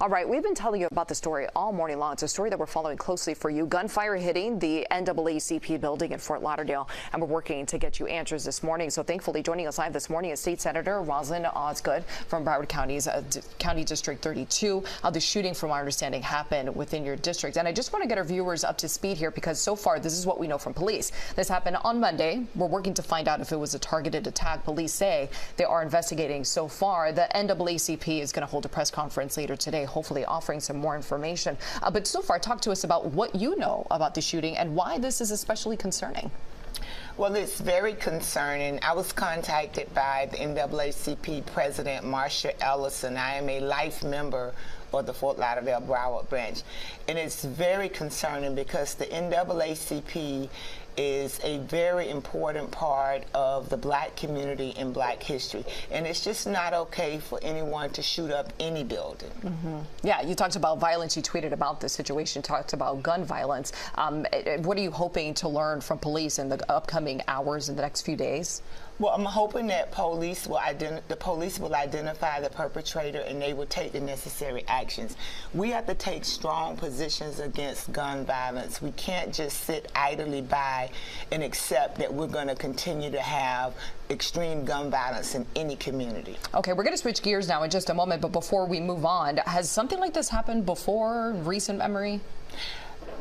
All right, we've been telling you about the story all morning long. It's a story that we're following closely for you. Gunfire hitting the NAACP building in Fort Lauderdale, and we're working to get you answers this morning. So thankfully, joining us live this morning is State Senator Osgood from Broward County's County District 32. The shooting, from our understanding, happened within your district. And I just want to get our viewers up to speed here, because so far, this is what we know from police. This happened on Monday. We're working to find out if it was a targeted attack. Police say they are investigating so far. The NAACP is going to hold a press conference later today, hopefully offering some more information. But so far, talk to us about what you know about the shooting and why this is especially concerning. Well, it's very concerning. I was contacted by the NAACP President, Marsha Ellison. I am a life member of the Fort Lauderdale Broward branch. And it's very concerning because the NAACP is a very important part of the black community and black history. And it's just not okay for anyone to shoot up any building. Yeah, you talked about violence. You tweeted about this situation, talked about gun violence. What are you hoping to learn from police in the upcoming hours in the next few days? Well, I'm hoping that the police will identify the perpetrator and they will take the necessary actions. We have to take strong positions against gun violence. We can't just sit idly by and accept that we're going to continue to have extreme gun violence in any community. Okay, we're going to switch gears now in just a moment, but before we move on, has something like this happened before in recent memory?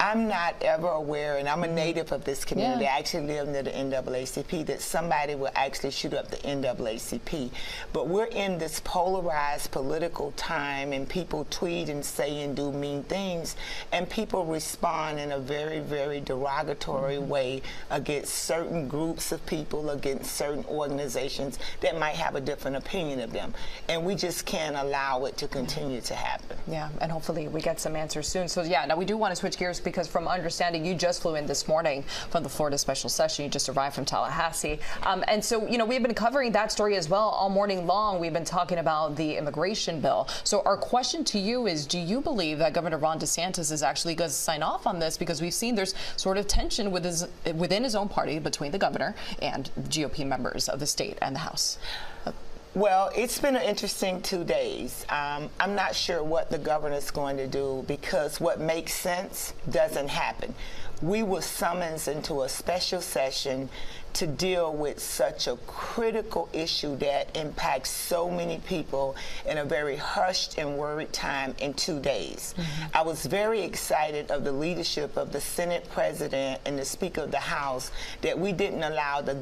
I'm not ever aware, and I'm a native of this community. I actually live near the NAACP, that somebody will actually shoot up the NAACP. But we're in this polarized political time, and people tweet and say and do mean things, and people respond in a very, very derogatory way against certain groups of people, against certain organizations that might have a different opinion of them. And we just can't allow it to continue to happen. Yeah, and hopefully we get some answers soon. So yeah, now we do want to switch gears, because from understanding, you just flew in this morning from the Florida special session. You just arrived from Tallahassee. And so, you know, we've been covering that story as well all morning long. We've been talking about the immigration bill. So our question to you is, do you believe that Governor Ron DeSantis is actually going to sign off on this? Because we've seen there's sort of tension within his own party between the governor and GOP members of the state and the House. Well, it's been an interesting 2 days. I'm not sure what the governor's going to do, because what makes sense doesn't happen. We were summoned into a special session to deal with such a critical issue that impacts so many people in a very hushed and worried time in 2 days. I was very excited of the leadership of the Senate President and the Speaker of the House that we didn't allow the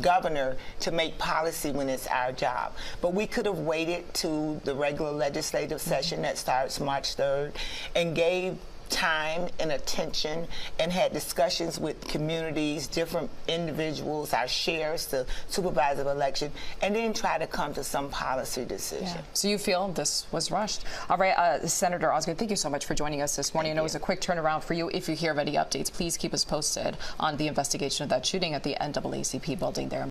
governor to make policy when it's our job. But we could have waited to the regular legislative session that starts March 3rd and gave time and attention and had discussions with communities, different individuals, our sheriffs, the supervisor of election, and then try to come to some policy decision. Yeah. So you feel this was rushed. All right, Senator Osgood, thank you so much for joining us this morning. I know it was a quick turnaround for you. If you hear of any updates, please keep us posted on the investigation of that shooting at the NAACP building there.